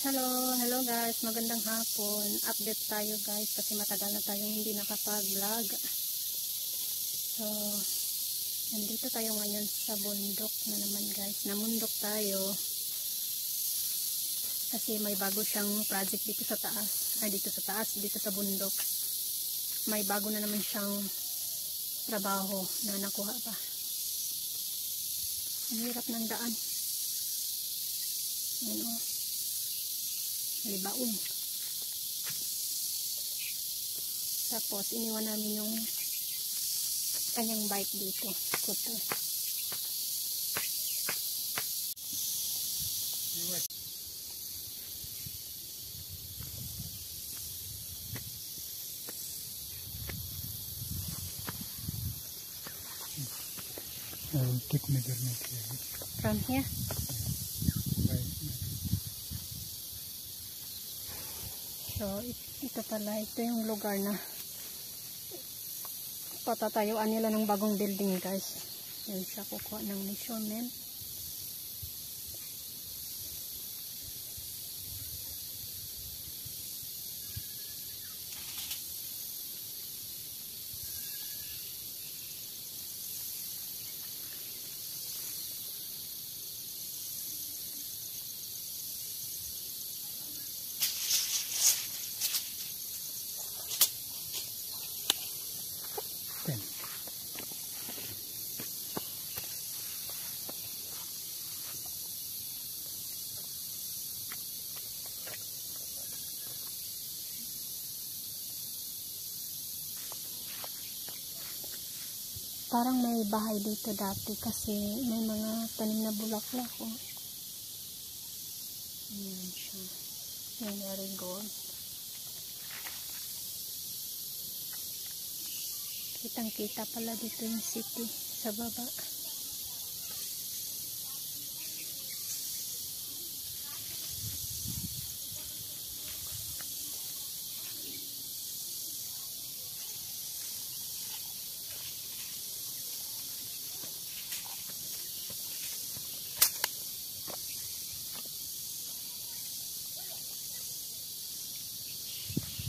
Hello guys, magandang hapon. Update tayo guys kasi matagal na tayong hindi nakapag-vlog. So, nandito tayo ngayon sa bundok na naman guys. Namundok tayo kasi may bago siyang project dito sa taas. Dito sa bundok. May bago na naman siyang trabaho na nakuha pa. Ang hirap ng daan. Ayan o. Libaon. Tapos iniwan namin yung kanyang bike dito, scooter. Take measurement here. From here? So, ito pala, ito yung lugar na patatayuan nila ng bagong building guys. Yan siya, kukuha ng measurement. Parang may bahay dito dati kasi may mga tanim na bulaklak. Oh. Ayan siya. Yung marigold. Kitang-kita pala dito yung city sa baba.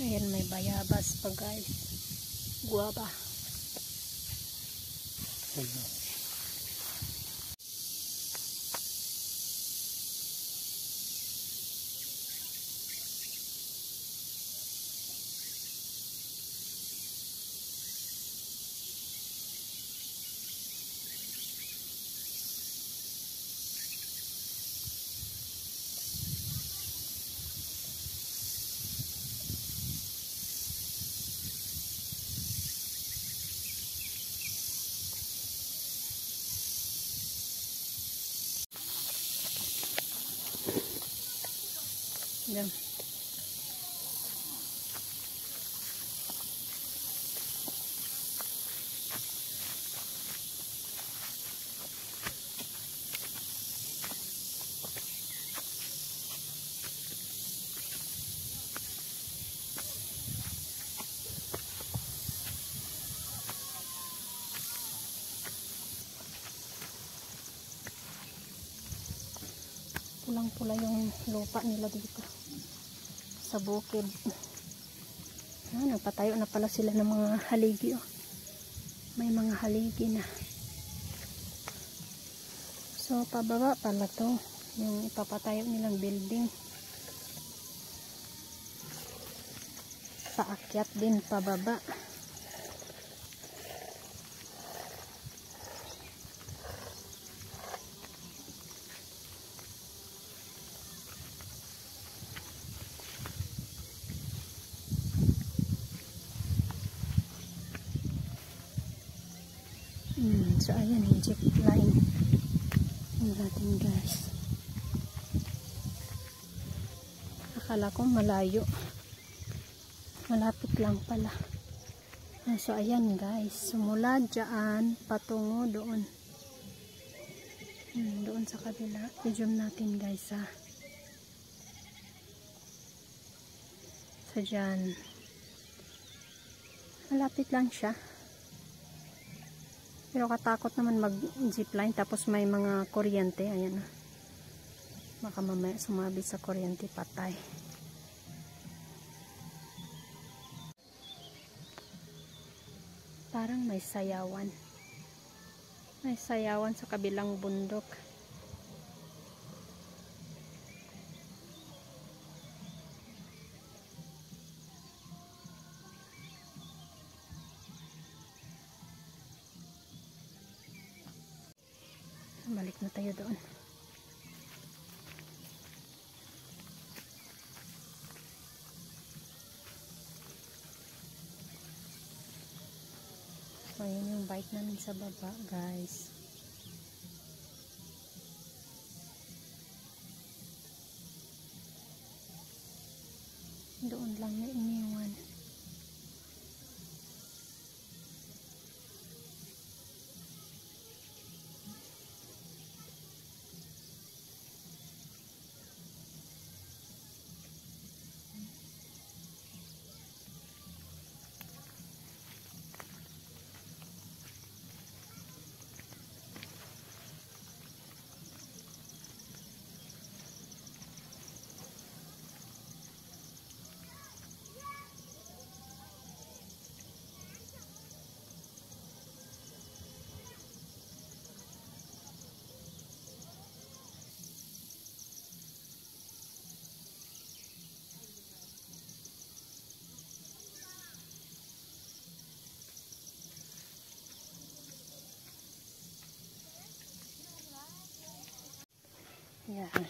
Ayan, may bayabas pa guys. Guava. Yan. Pulang-pula yung lupa nila dito sa bukid. Nagpatayo na pala sila ng mga haligi. Oh. May mga haligi na. So, pababa pala to. Yung ipapatayo nilang building. Paakyat din pababa. So ayan yung jeep line natin guys. Akala ko malayo, malapit lang pala. So ayan guys, sumula dyan patungo doon, doon sa kabila. I-zoom natin guys ha. So dyan malapit lang siya. Pero katakot naman mag zipline tapos may mga kuryente. Ayan. Baka mamaya sumabit sa kuryente, patay. Parang may sayawan. May sayawan sa kabilang bundok. Balik na tayo doon. So, yun yung bike namin sa baba, guys. Doon lang na iniwan. Yan.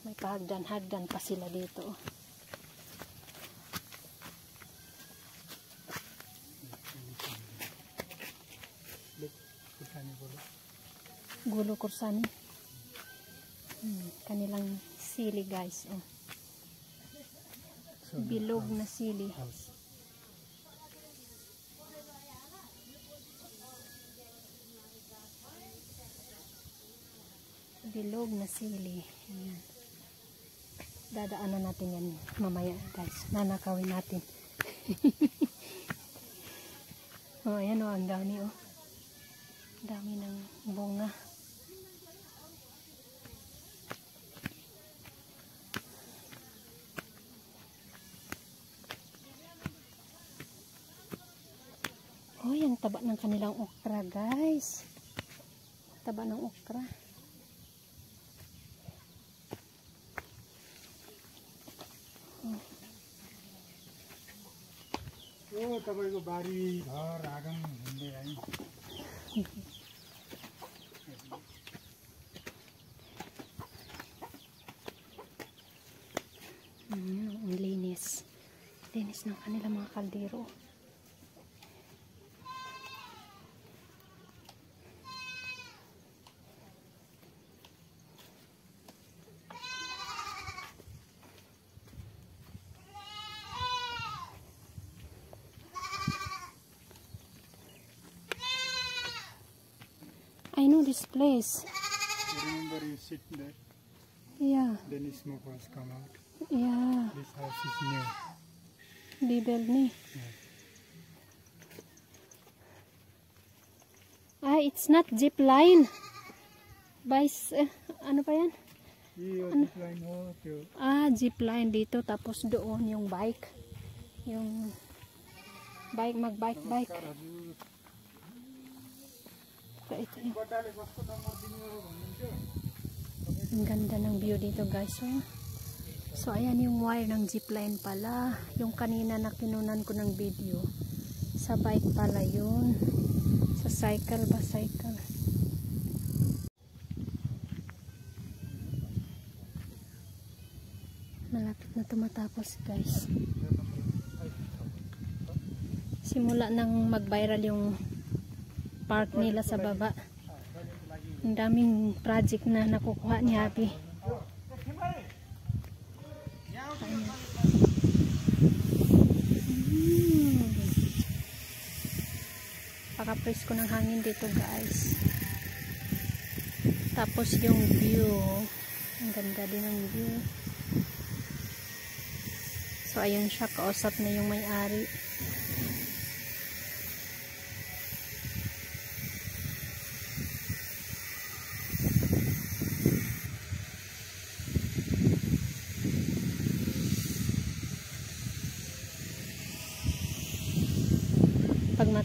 May pahagdan-hagdan pa sila dito. Gulo kursani. Kanilang sili, guys. Oh. Bilog na sili. Bilog na sili. Ayan. Dadaanan natin yan mamaya, guys. Nanakawin natin. Oh, ayan oh, ang dami oh. Dami ng bunga. Oh, yung taba ng kanilang okra, guys. Taba ng okra. Oh, तपाईँको बारी घर आँगन हिँड्दै आइ ang linis. Linis ng kanilang mga kaldero. I know this place. Remember you sit there, Yeah. then the smoke was come out. Yeah. This house is new. Bibel ni. Yeah. Ah, it's not zip line. Ano pa yan? Yung zip line ho, त्यो Zip line dito. Tapos doon yung bike. Yung bike, mag-bike. Ito yung. Ang ganda ng view dito, guys. Oh. So, ayan yung wire ng zipline pala. Yung kanina na kinunan ko ng video. Sa bike pala yun. Sa cycle ba? Cycle. Malapit na tumatapos, guys. Simula nang mag-viral yung park nila sa baba. Ang daming project na nakukuha ni Happy. Paka-presko ng hangin dito, guys. Tapos yung view. Ang ganda din ng view. So, ayun siya. Kausap na yung may-ari.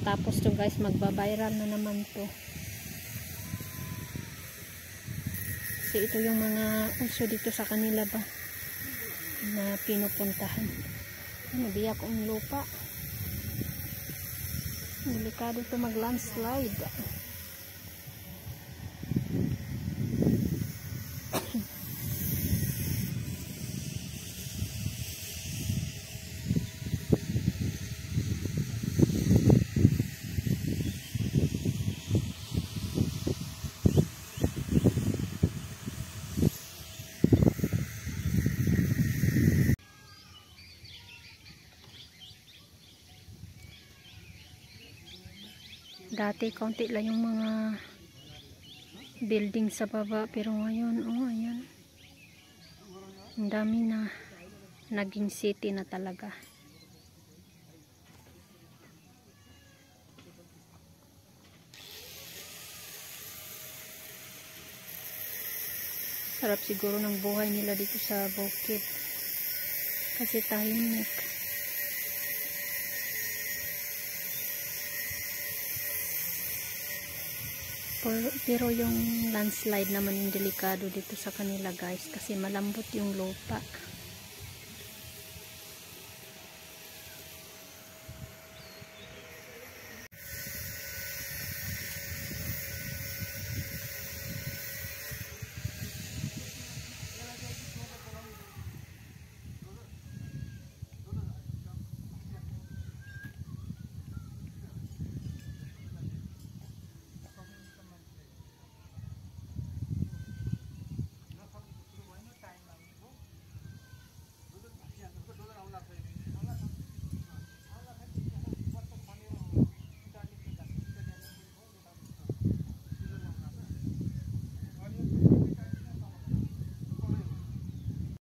matapos to guys, magbabiral na naman to. Kasi ito yung mga uso dito sa kanila ba na pinupuntahan. Nabiyak ang lupa. Delikado to mag landslide. Dati kaunti lang yung mga building sa baba, pero ngayon oh ayan, ang dami na, naging city na talaga. Sarap siguro ng buhay nila dito sa bukid kasi tahimik. Pero yung landslide naman yung delikado dito sa kanila guys kasi malambot yung lupa.